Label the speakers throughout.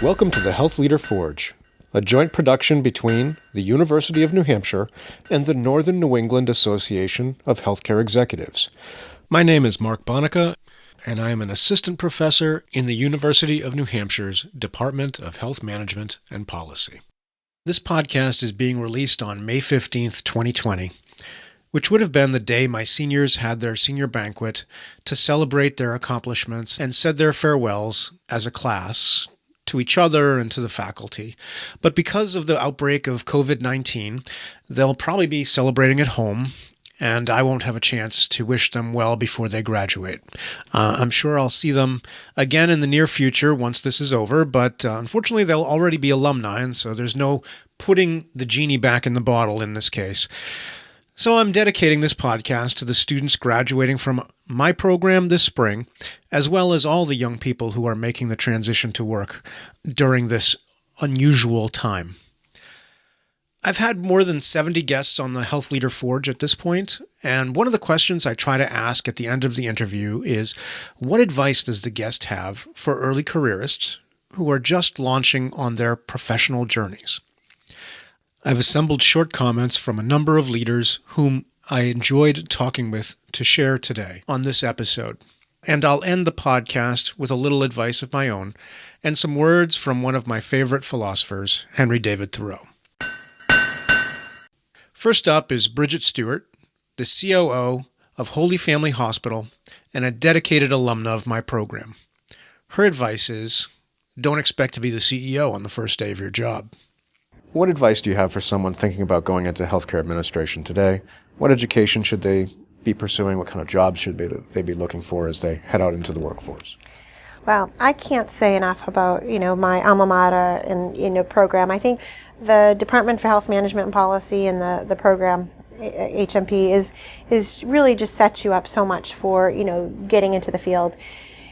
Speaker 1: Welcome to the Health Leader Forge, a joint production between the University of New Hampshire and the Northern New England Association of Healthcare Executives. My name is Mark Bonica, and I am an assistant professor in the University of New Hampshire's Department of Health Management and Policy. This podcast is being released on May 15th, 2020, which would have been the day my seniors had their senior banquet to celebrate their accomplishments and said their farewells as a class to each other and to the faculty. But because of the outbreak of COVID-19, they'll probably be celebrating at home, and I won't have a chance to wish them well before they graduate. I'm sure I'll see them again in the near future once this is over, but unfortunately they'll already be alumni, and so there's no putting the genie back in the bottle in this case. So I'm dedicating this podcast to the students graduating from my program this spring, as well as all the young people who are making the transition to work during this unusual time. I've had more than 70 guests on the Health Leader Forge at this point, and one of the questions I try to ask at the end of the interview is, what advice does the guest have for early careerists who are just launching on their professional journeys? I've assembled short comments from a number of leaders whom I enjoyed talking with to share today on this episode. And I'll end the podcast with a little advice of my own and some words from one of my favorite philosophers, Henry David Thoreau. First up is Bridget Stewart, the COO of Holy Family Hospital and a dedicated alumna of my program. Her advice is, don't expect to be the CEO on the first day of your job. What advice do you have for someone thinking about going into healthcare administration today? What education should they be pursuing? What kind of jobs should they be looking for as they head out into the workforce?
Speaker 2: Well, I can't say enough about, my alma mater and, program. I think the Department for Health Management and Policy and the program, HMP, is really just sets you up so much for, getting into the field.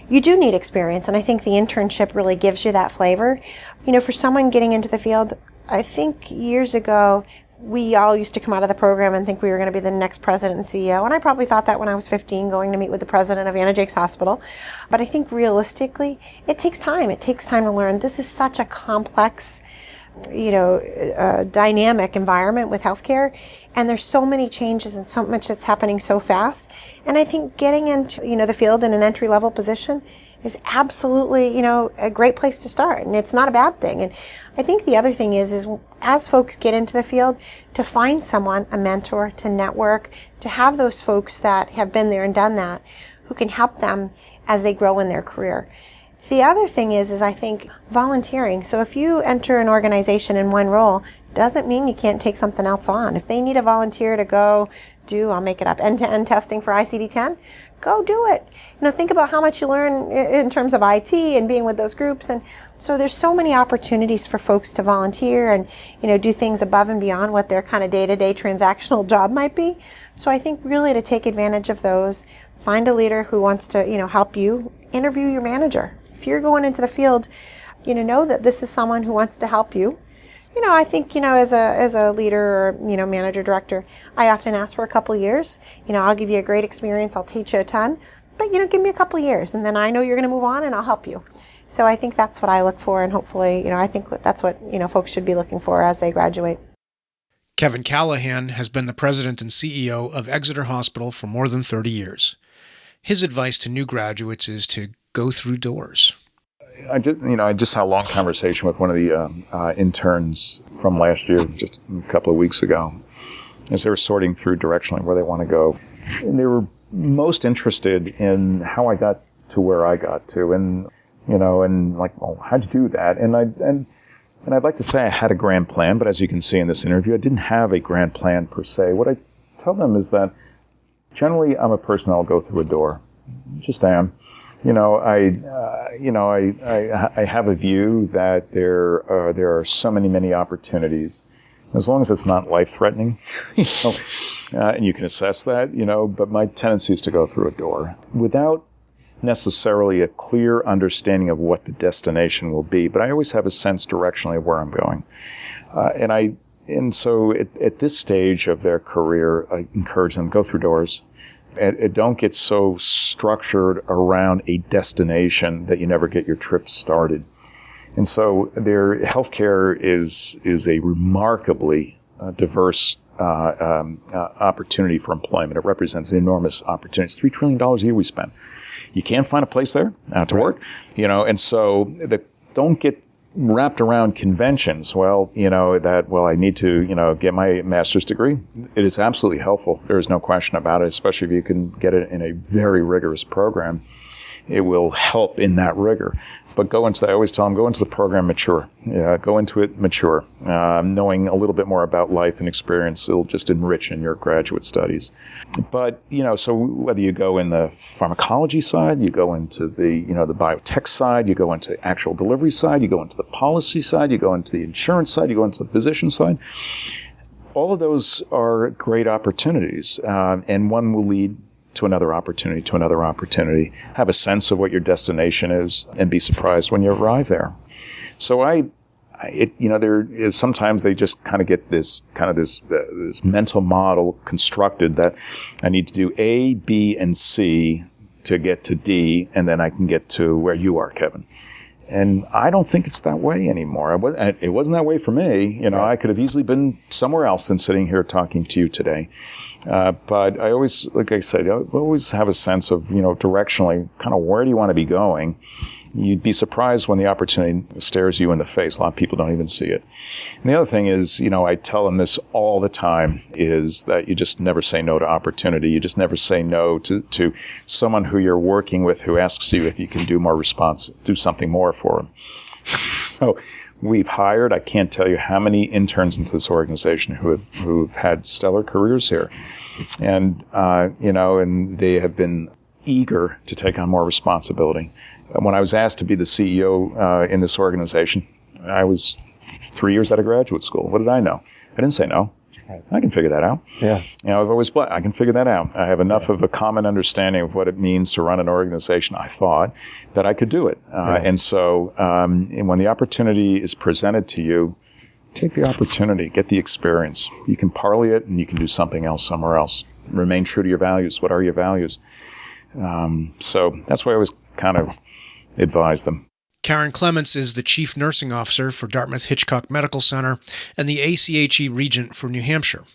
Speaker 2: You do need experience, and I think the internship really gives you that flavor. For someone getting into the field, I think years ago, we all used to come out of the program and think we were going to be the next president and CEO. And I probably thought that when I was 15, going to meet with the president of Anna Jake's Hospital. But I think realistically, it takes time. It takes time to learn. This is such a complex, dynamic environment with healthcare. And there's so many changes and so much that's happening so fast. And I think getting into, the field in an entry-level position is absolutely, a great place to start. And it's not a bad thing. And I think the other thing is as folks get into the field, to find someone, a mentor, to network, to have those folks that have been there and done that, who can help them as they grow in their career. The other thing is I think volunteering. So if you enter an organization in one role, doesn't mean you can't take something else on. If they need a volunteer to go do, I'll make it up, end-to-end testing for ICD-10, go do it. Think about how much you learn in terms of IT and being with those groups. And so there's so many opportunities for folks to volunteer and, do things above and beyond what their kind of day-to-day transactional job might be. So I think really to take advantage of those, find a leader who wants to, help you, interview your manager. If you're going into the field, know that this is someone who wants to help you. I think, as a leader or, manager, director, I often ask for a couple years. I'll give you a great experience. I'll teach you a ton. But, give me a couple years, and then I know you're going to move on, and I'll help you. So I think that's what I look for, and hopefully, I think that's what, folks should be looking for as they graduate.
Speaker 1: Kevin Callahan has been the president and CEO of Exeter Hospital for more than 30 years. His advice to new graduates is to go through doors.
Speaker 3: I just had a long conversation with one of the interns from last year, just a couple of weeks ago, as they were sorting through directionally where they want to go. And they were most interested in how I got to where I got to, and like, well, how'd you do that? And I'd like to say I had a grand plan, but as you can see in this interview, I didn't have a grand plan per se. What I tell them is that generally I'm a person that'll go through a door. Just am. I have a view that there are so many opportunities, as long as it's not life-threatening, and you can assess that, but my tendency is to go through a door without necessarily a clear understanding of what the destination will be, but I always have a sense directionally of where I'm going. And so at this stage of their career, I encourage them to go through doors. And don't get so structured around a destination that you never get your trip started. And so their healthcare is a remarkably diverse opportunity for employment. It represents an enormous opportunity. It's $3 trillion a year we spend. You can't find a place there to work, and so don't get wrapped around conventions. I need to, get my master's degree. It is absolutely helpful. There is no question about it, especially if you can get it in a very rigorous program. It will help in that rigor. But I always tell them, go into the program mature. Go into it mature. Knowing a little bit more about life and experience, it'll just enrich in your graduate studies. But, so whether you go in the pharmacology side, you go into the biotech side, you go into the actual delivery side, you go into the policy side, you go into the insurance side, you go into the physician side, all of those are great opportunities. And one will lead to another opportunity, have a sense of what your destination is, and be surprised when you arrive there. So there is sometimes they just kind of get this mental model constructed that I need to do A, B, and C to get to D, and then I can get to where you are, Kevin. And I don't think it's that way anymore. It wasn't that way for me. I could have easily been somewhere else than sitting here talking to you today. But I always, like I said, I always have a sense of, directionally, kind of where do you want to be going? You'd be surprised when the opportunity stares you in the face. A lot of people don't even see it. And the other thing is, I tell them this all the time, is that you just never say no to opportunity. You just never say no to someone who you're working with who asks you if you can do something more for them. So we've hired, I can't tell you how many interns into this organization who've had stellar careers here. And, and they have been eager to take on more responsibility. When I was asked to be the CEO in this organization, I was 3 years out of graduate school. What did I know? I didn't say no. I can figure that out. Yeah. I've always I can figure that out. I have enough of a common understanding of what it means to run an organization, I thought, that I could do it. And so and when the opportunity is presented to you, take the opportunity, get the experience. You can parlay it and you can do something else somewhere else. Remain true to your values. What are your values? So that's why I always kind of advise them.
Speaker 1: Karen Clements is the Chief Nursing Officer for Dartmouth-Hitchcock Medical Center and the ACHE Regent for New Hampshire.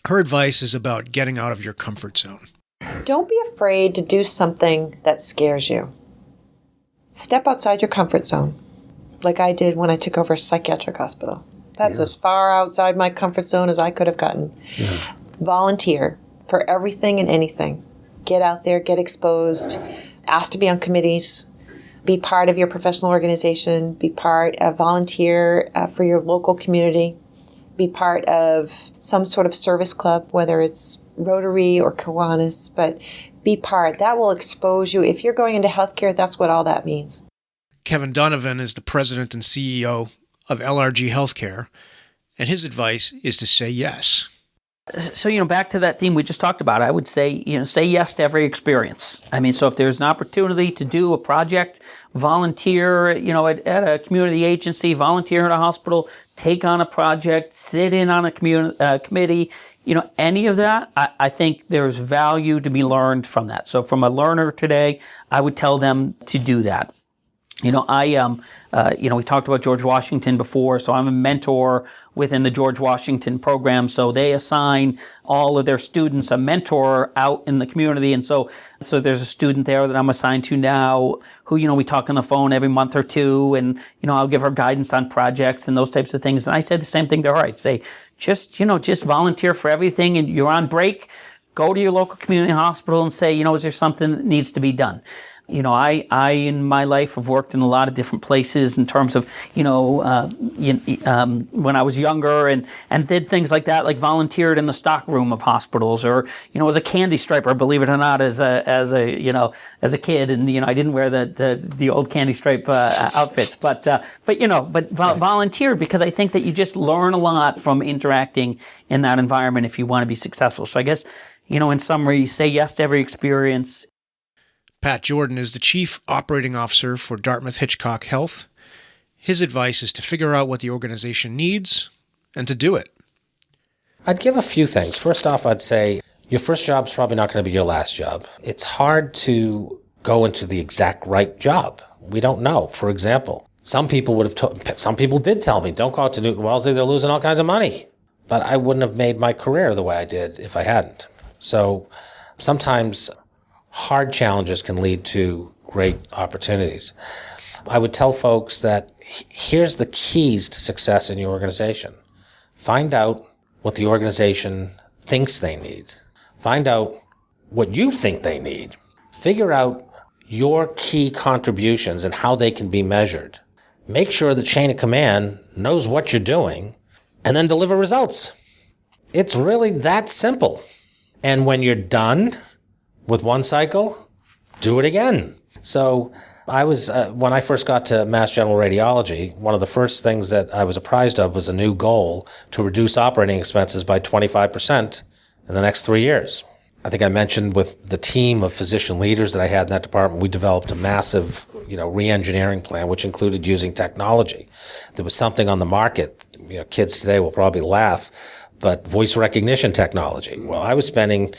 Speaker 1: Her advice is about getting out of your comfort zone.
Speaker 2: Don't be afraid to do something that scares you. Step outside your comfort zone, like I did when I took over a psychiatric hospital. That's as far outside my comfort zone as I could have gotten. Yeah. Volunteer for everything and anything. Get out there, get exposed, ask to be on committees, be part of your professional organization, be part of volunteer for your local community, be part of some sort of service club, whether it's Rotary or Kiwanis, but be part. That will expose you. If you're going into healthcare, that's what all that means.
Speaker 1: Kevin Donovan is the president and CEO of LRGHealthcare, and his advice is to say yes.
Speaker 4: So, back to that theme we just talked about, I would say, say yes to every experience. I mean, so if there's an opportunity to do a project, volunteer, at a community agency, volunteer at a hospital, take on a project, sit in on a committee, any of that, I think there's value to be learned from that. So from a learner today, I would tell them to do that. We talked about George Washington before, so I'm a mentor within the George Washington program. So they assign all of their students a mentor out in the community. And so there's a student there that I'm assigned to now who, we talk on the phone every month or two, and, I'll give her guidance on projects and those types of things. And I said the same thing to her. I'd say, just volunteer for everything, and you're on break, go to your local community hospital and say, is there something that needs to be done? I in my life have worked in a lot of different places in terms of, when I was younger and did things like that, like volunteered in the stock room of hospitals, or, as a candy striper, believe it or not, as a kid. And, I didn't wear the old candy stripe outfits, but volunteered because I think that you just learn a lot from interacting in that environment if you want to be successful. So I guess, in summary, say yes to every experience.
Speaker 1: Pat Jordan is the Chief Operating Officer for Dartmouth-Hitchcock Health. His advice is to figure out what the organization needs and to do it.
Speaker 5: I'd give a few things. First off, I'd say your first job's probably not going to be your last job. It's hard to go into the exact right job. We don't know. For example, Some people some people did tell me, don't go out to Newton Wellesley, they're losing all kinds of money. But I wouldn't have made my career the way I did if I hadn't. So sometimes hard challenges can lead to great opportunities. I would tell folks that here's the keys to success in your organization. Find out what the organization thinks they need. Find out what you think they need. Figure out your key contributions and how they can be measured. Make sure the chain of command knows what you're doing, and then deliver results. It's really that simple. And when you're done with one cycle, do it again. So I was, when I first got to Mass General Radiology, one of the first things that I was apprised of was a new goal to reduce operating expenses by 25% in the next 3 years. I think I mentioned with the team of physician leaders that I had in that department, we developed a massive, re-engineering plan, which included using technology. There was something on the market, kids today will probably laugh, but voice recognition technology. Well, I was spending,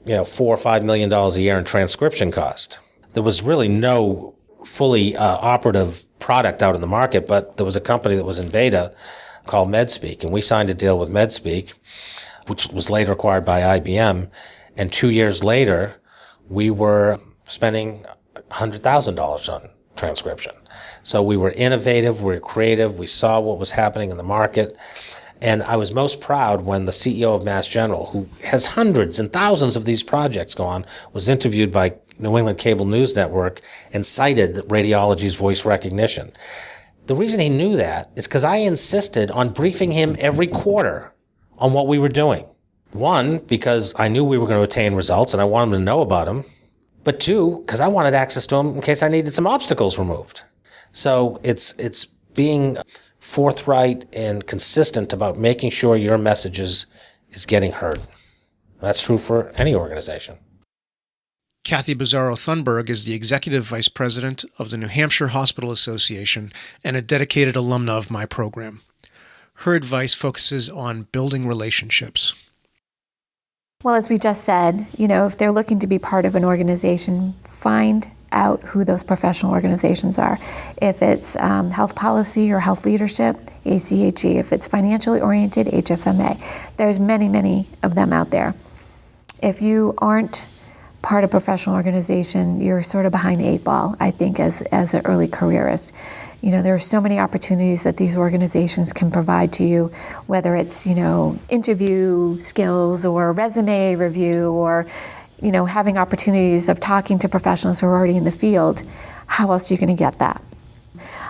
Speaker 5: $4 or $5 million a year in transcription cost. There was really no fully operative product out in the market, but there was a company that was in beta called MedSpeak, and we signed a deal with MedSpeak, which was later acquired by IBM. And 2 years later, we were spending $100,000 on transcription. So we were innovative, we were creative, we saw what was happening in the market. And I was most proud when the CEO of Mass General, who has hundreds and thousands of these projects go on, was interviewed by New England Cable News Network and cited radiology's voice recognition. The reason he knew that is because I insisted on briefing him every quarter on what we were doing. One, because I knew we were going to attain results and I wanted him to know about them. But two, because I wanted access to them in case I needed some obstacles removed. So it's being forthright and consistent about making sure your message is getting heard. That's true for any organization.
Speaker 1: Kathy Bizzaro-Thunberg is the Executive Vice President of the New Hampshire Hospital Association and a dedicated alumna of my program. Her advice focuses on building relationships.
Speaker 6: Well, as we just said, if they're looking to be part of an organization, find out who those professional organizations are. If it's health policy or health leadership, ACHE. If it's financially oriented, HFMA. There's many, many of them out there. If you aren't part of a professional organization, you're sort of behind the eight ball, I think, as an early careerist. There are so many opportunities that these organizations can provide to you, whether it's, interview skills or resume review or, having opportunities of talking to professionals who are already in the field. How else are you going to get that?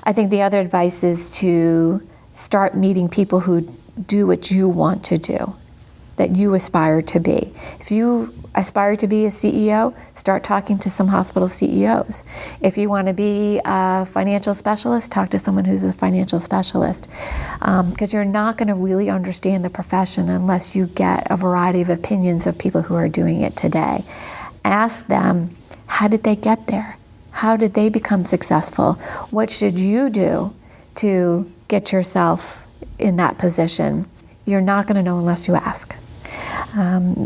Speaker 6: I think the other advice is to start meeting people who do what you want to do, that you aspire to be. If you aspire to be a CEO, start talking to some hospital CEOs. If you want to be a financial specialist, talk to someone who's a financial specialist. Because you're not going to really understand the profession unless you get a variety of opinions of people who are doing it today. Ask them, how did they get there? How did they become successful? What should you do to get yourself in that position? You're not going to know unless you ask.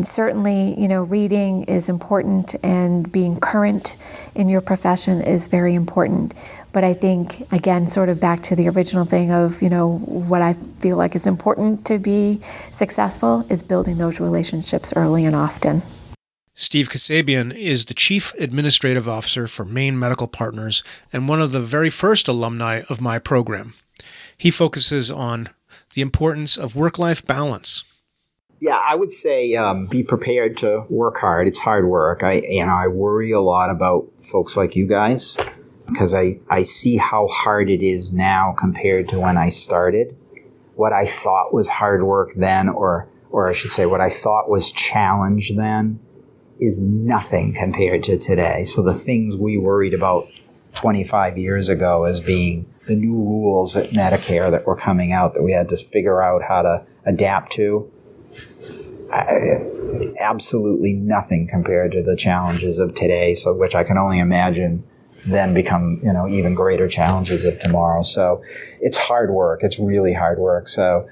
Speaker 6: Certainly, reading is important and being current in your profession is very important. But I think, again, sort of back to the original thing of, what I feel like is important to be successful is building those relationships early and often.
Speaker 1: Steve Kasabian is the Chief Administrative Officer for Maine Medical Partners and one of the very first alumni of my program. He focuses on the importance of work-life balance.
Speaker 7: Yeah, I would say be prepared to work hard. It's hard work. I worry a lot about folks like you guys because I see how hard it is now compared to when I started. What I thought was hard work then, or I should say what I thought was challenge then, is nothing compared to today. So the things we worried about 25 years ago as being the new rules at Medicare that were coming out that we had to figure out how to adapt to, absolutely nothing compared to the challenges of today, so which I can only imagine then become, even greater challenges of tomorrow. So it's hard work. It's really hard work. So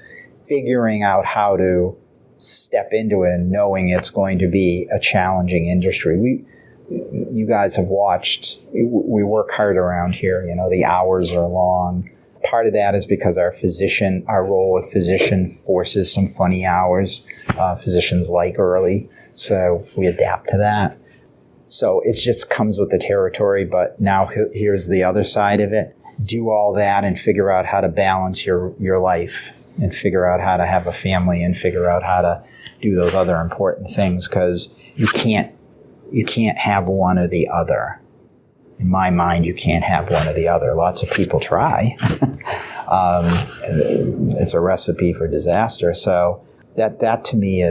Speaker 7: figuring out how to step into it and knowing it's going to be a challenging industry. you guys have watched, we work hard around here. The hours are long. Part of that is because our role with physician forces some funny hours. Physicians like early, so we adapt to that. So it just comes with the territory, but now here's the other side of it. Do all that and figure out how to balance your life and figure out how to have a family and figure out how to do those other important things, because you can't have one or the other. In my mind, you can't have one or the other. Lots of people try. It's a recipe for disaster. So that to me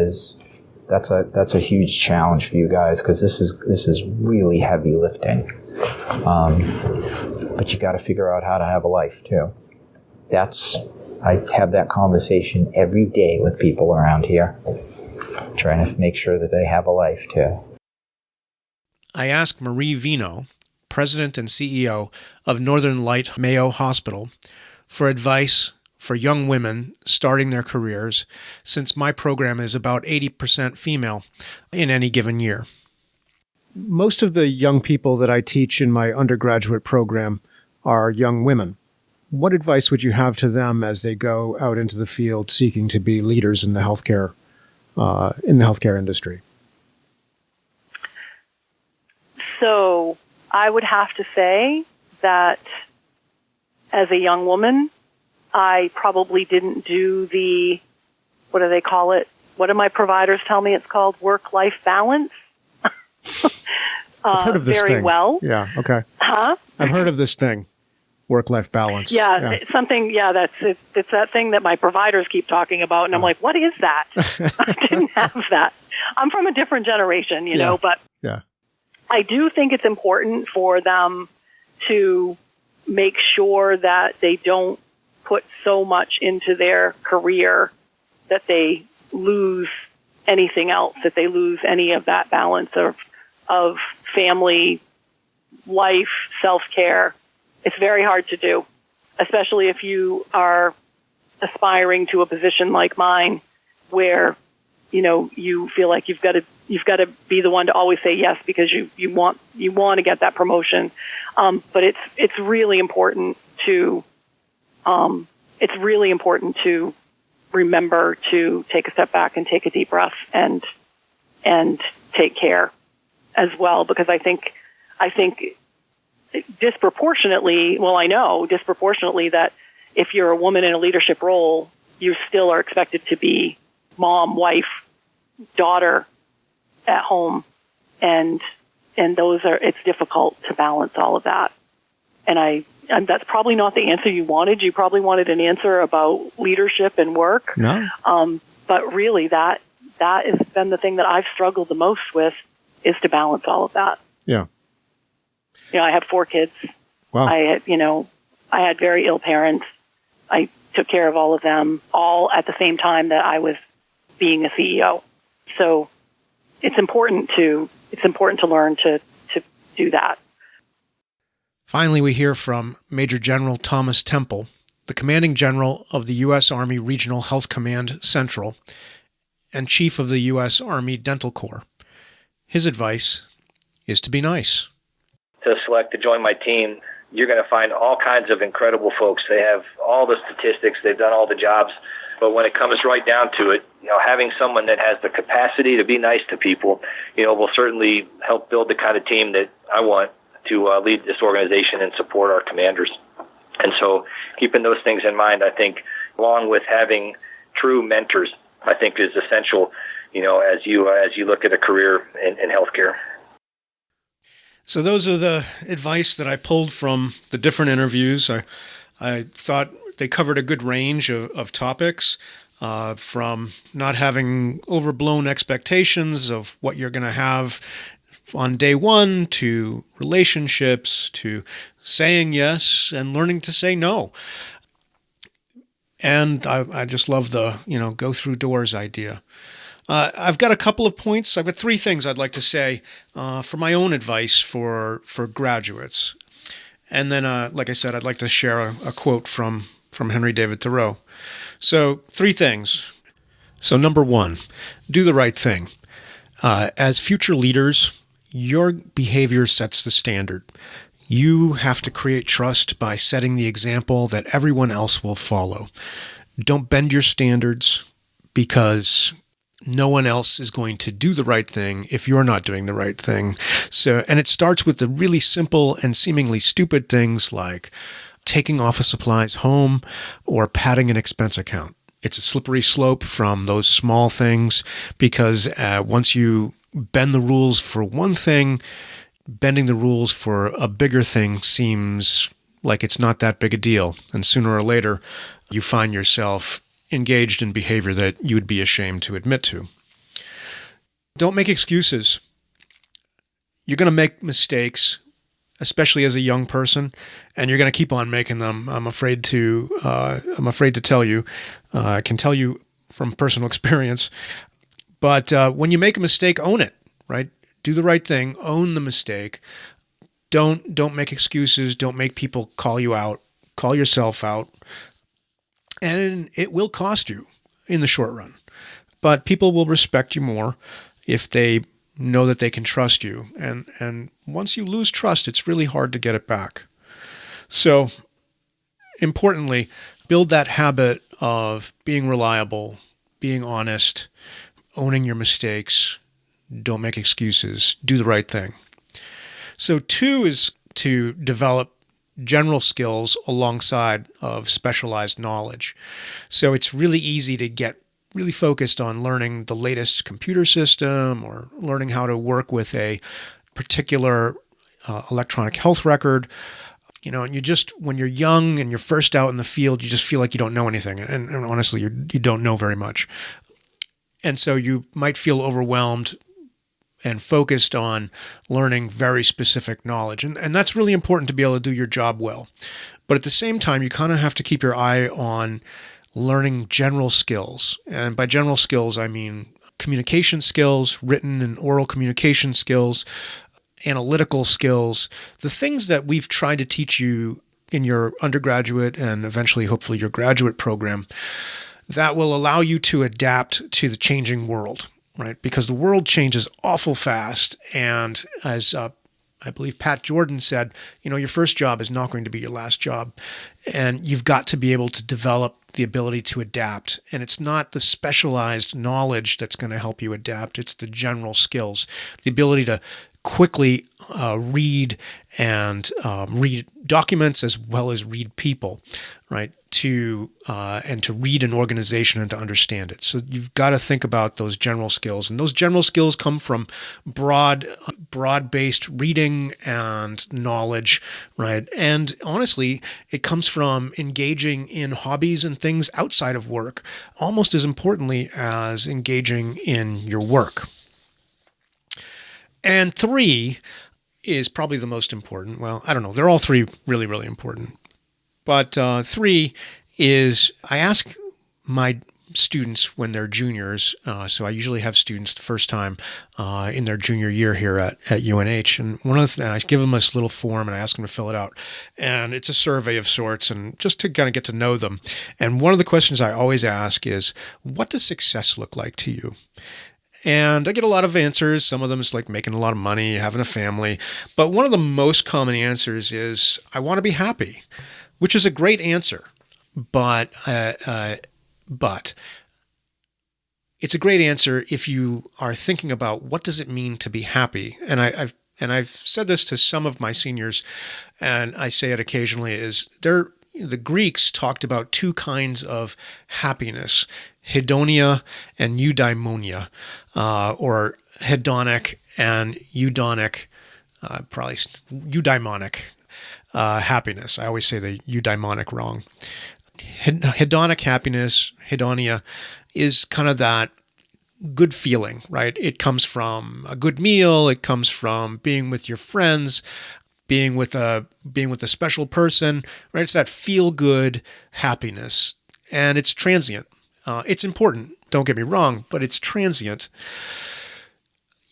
Speaker 7: that's a huge challenge for you guys, because this is really heavy lifting. But you got to figure out how to have a life too. I have that conversation every day with people around here, trying to make sure that they have a life too.
Speaker 1: I asked Marie Vino, President and CEO of Northern Light Mayo Hospital, for advice for young women starting their careers, since my program is about 80% female in any given year. Most of the young people that I teach in my undergraduate program are young women. What advice would you have to them as they go out into the field seeking to be leaders in the healthcare industry?
Speaker 8: So I would have to say that as a young woman, I probably didn't do what do they call it? What do my providers tell me it's called? Work-life balance?
Speaker 1: I've heard of this
Speaker 8: very
Speaker 1: thing.
Speaker 8: well.
Speaker 1: Yeah, okay.
Speaker 8: Huh?
Speaker 1: I've heard of this thing, work-life balance.
Speaker 8: Yeah. It's that thing that my providers keep talking about, and I'm like, what is that? I didn't have that. I'm from a different generation, you know, but I do think it's important for them to make sure that they don't put so much into their career that they lose anything else, that they lose any of that balance of family, life, self-care. It's very hard to do, especially if you are aspiring to a position like mine where, you feel like you've got to be the one to always say yes because you want to get that promotion. But it's really important to remember to take a step back and take a deep breath and take care as well, because I think disproportionately that if you're a woman in a leadership role, you still are expected to be mom, wife, daughter at home, and it's difficult to balance all of that. And that's probably not the answer you wanted. You probably wanted an answer about leadership and work.
Speaker 1: No.
Speaker 8: But really that has been the thing that I've struggled the most with, is to balance all of that.
Speaker 1: Yeah.
Speaker 8: I have 4 kids.
Speaker 1: Wow.
Speaker 8: I had very ill parents. I took care of all of them, all at the same time that I was being a CEO. So it's important to learn to do that.
Speaker 1: Finally, we hear from Major General Thomas Temple, the Commanding General of the U.S. Army Regional Health Command Central and Chief of the U.S. Army Dental Corps. His advice is to be nice.
Speaker 9: To select to join my team, you're going to find all kinds of incredible folks. They have all the statistics. They've done all the jobs. But when it comes right down to it, having someone that has the capacity to be nice to people, will certainly help build the kind of team that I want to lead this organization and support our commanders. And so keeping those things in mind, I think, along with having true mentors, I think is essential, as you look at a career in healthcare.
Speaker 1: So those are the advice that I pulled from the different interviews. I thought they covered a good range of topics, from not having overblown expectations of what you're going to have on day one, to relationships, to saying yes and learning to say no. And I just love the, go through doors idea. I've got a couple of points. I've got 3 things I'd like to say for my own advice for graduates. And then, like I said, I'd like to share a quote from Henry David Thoreau. So 3 things. So number 1, do the right thing. As future leaders, your behavior sets the standard. You have to create trust by setting the example that everyone else will follow. Don't bend your standards because no one else is going to do the right thing if you're not doing the right thing. And it starts with the really simple and seemingly stupid things like taking office supplies home or padding an expense account. It's a slippery slope from those small things because once you bend the rules for one thing, bending the rules for a bigger thing seems like it's not that big a deal. And sooner or later, you find yourself engaged in behavior that you would be ashamed to admit to. Don't make excuses. You're going to make mistakes, especially as a young person, and you're going to keep on making them. I'm afraid to tell you. I can tell you from personal experience. But when you make a mistake, own it, right? Do the right thing. Own the mistake. Don't make excuses. Don't make people call you out. Call yourself out. And it will cost you in the short run. But people will respect you more if they know that they can trust you. And once you lose trust, it's really hard to get it back. So, importantly, build that habit of being reliable, being honest, owning your mistakes, don't make excuses, do the right thing. So 2 is to develop general skills alongside of specialized knowledge. So it's really easy to get really focused on learning the latest computer system or learning how to work with a particular electronic health record. And you just, when you're young and you're first out in the field, you just feel like you don't know anything. And honestly, you don't know very much. And so you might feel overwhelmed and focused on learning very specific knowledge. And that's really important to be able to do your job well. But at the same time, you kind of have to keep your eye on learning general skills. And by general skills, I mean communication skills, written and oral communication skills, analytical skills, the things that we've tried to teach you in your undergraduate and eventually, hopefully, your graduate program that will allow you to adapt to the changing world, right? Because the world changes awful fast. And as I believe Pat Jordan said, your first job is not going to be your last job. And you've got to be able to develop the ability to adapt. And it's not the specialized knowledge that's going to help you adapt. It's the general skills, the ability to quickly read and read documents as well as read people, right? And to read an organization and to understand it. So you've got to think about those general skills, and those general skills come from broad-based reading and knowledge, right? And honestly, it comes from engaging in hobbies and things outside of work, almost as importantly as engaging in your work. And 3 is probably the most important. Well, I don't know. They're all 3 really, really important. But 3 is I ask my students when they're juniors, so I usually have students the first time in their junior year here at UNH, and I give them this little form and I ask them to fill it out, and it's a survey of sorts, and just to kind of get to know them. And one of the questions I always ask is, what does success look like to you? And I get a lot of answers. Some of them is like making a lot of money, having a family. But one of the most common answers is, I want to be happy, which is a great answer. But it's a great answer if you are thinking about what does it mean to be happy. And I've said this to some of my seniors, and I say it occasionally, is the Greeks talked about 2 kinds of happiness, hedonia and eudaimonia, or hedonic and eudaimonic happiness. I always say the eudaimonic wrong. Hedonic happiness, hedonia, is kind of that good feeling, right? It comes from a good meal. It comes from being with your friends, being with a special person, right? It's that feel-good happiness, and it's transient. It's important, don't get me wrong, but it's transient.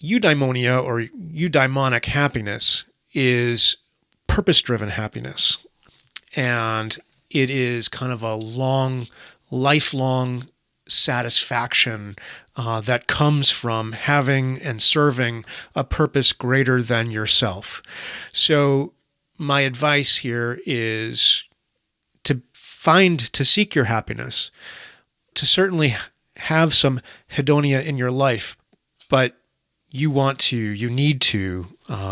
Speaker 1: Eudaimonia or eudaimonic happiness is purpose-driven happiness, and it is kind of a lifelong satisfaction that comes from having and serving a purpose greater than yourself. So my advice here is to seek your happiness, to certainly have some hedonia in your life, but you need to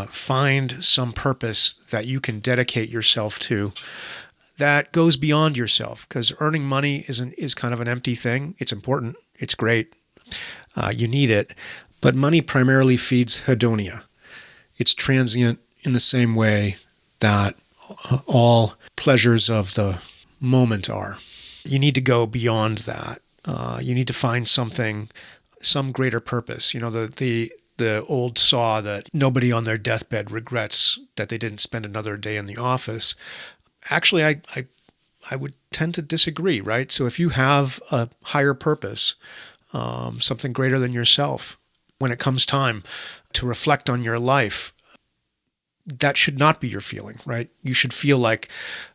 Speaker 1: find some purpose that you can dedicate yourself to that goes beyond yourself, because earning money is kind of an empty thing. It's important. It's great. You need it. But money primarily feeds hedonia. It's transient in the same way that all pleasures of the moment are. You need to go beyond that. You need to find some greater purpose. You know, the old saw that nobody on their deathbed regrets that they didn't spend another day in the office. Actually, I would tend to disagree, right? So if you have a higher purpose, something greater than yourself, when it comes time to reflect on your life, that should not be your feeling, right? You should feel like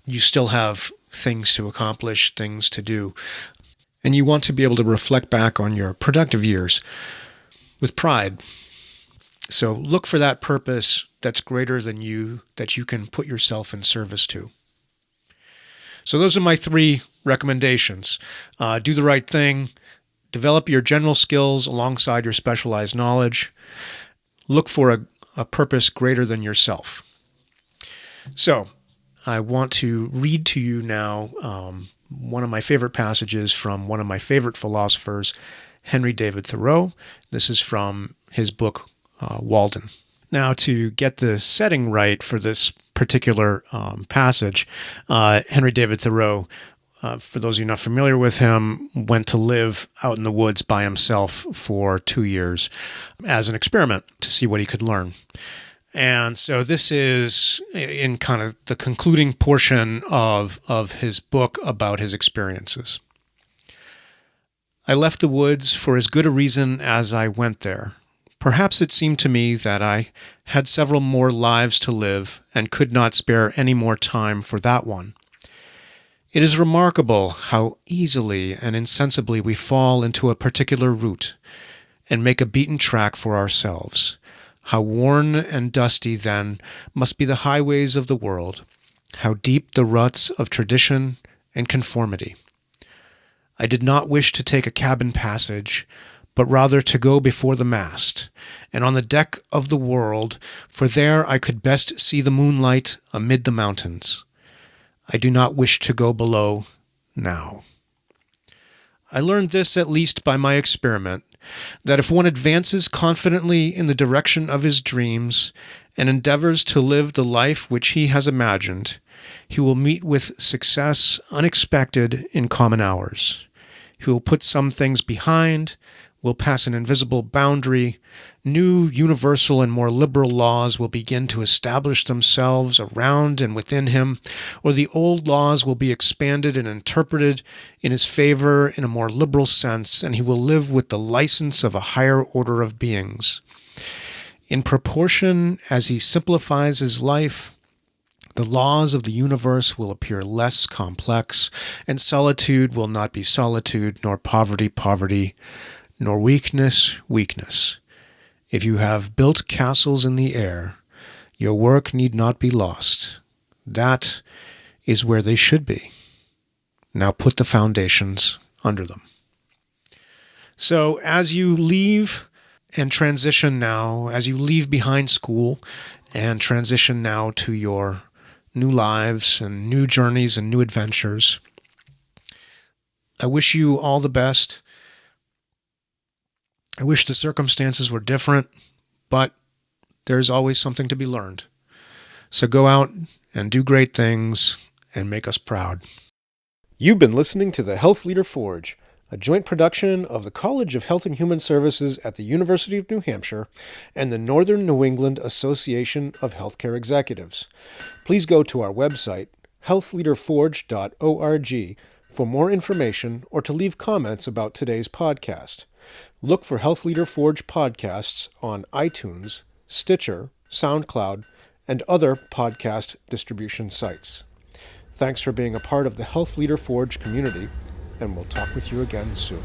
Speaker 1: you still have things to accomplish, things to do. And you want to be able to reflect back on your productive years with pride. So look for that purpose that's greater than you, that you can put yourself in service to. So those are my 3 recommendations. Do the right thing. Develop your general skills alongside your specialized knowledge. Look for a purpose greater than yourself. So I want to read to you now one of my favorite passages from one of my favorite philosophers, Henry David Thoreau. This is from his book, Walden. Now, to get the setting right for this particular passage, Henry David Thoreau, for those of you not familiar with him, went to live out in the woods by himself for 2 years as an experiment to see what he could learn. And so this is in kind of the concluding portion of his book about his experiences. I left the woods for as good a reason as I went there. Perhaps it seemed to me that I had several more lives to live and could not spare any more time for that one. It is remarkable how easily and insensibly we fall into a particular route and make a beaten track for ourselves. How worn and dusty, then, must be the highways of the world, how deep the ruts of tradition and conformity. I did not wish to take a cabin passage, but rather to go before the mast, and on the deck of the world, for there I could best see the moonlight amid the mountains. I do not wish to go below now. I learned this at least by my experiment, that if one advances confidently in the direction of his dreams and endeavors to live the life which he has imagined, he will meet with success unexpected in common hours. He will put some things behind, will pass an invisible boundary, new, universal, and more liberal laws will begin to establish themselves around and within him, or the old laws will be expanded and interpreted in his favor in a more liberal sense, and he will live with the license of a higher order of beings. In proportion as he simplifies his life, the laws of the universe will appear less complex, and solitude will not be solitude, nor poverty, poverty, nor weakness, weakness. If you have built castles in the air, your work need not be lost. That is where they should be. Now put the foundations under them. So as you leave and transition now, as you leave behind school and transition now to your new lives and new journeys and new adventures, I wish you all the best. I wish the circumstances were different, but there's always something to be learned. So go out and do great things and make us proud.
Speaker 10: You've been listening to the Health Leader Forge, a joint production of the College of Health and Human Services at the University of New Hampshire and the Northern New England Association of Healthcare Executives. Please go to our website, healthleaderforge.org, for more information or to leave comments about today's podcast. Look for Health Leader Forge podcasts on iTunes, Stitcher, SoundCloud, and other podcast distribution sites. Thanks for being a part of the Health Leader Forge community, and we'll talk with you again soon.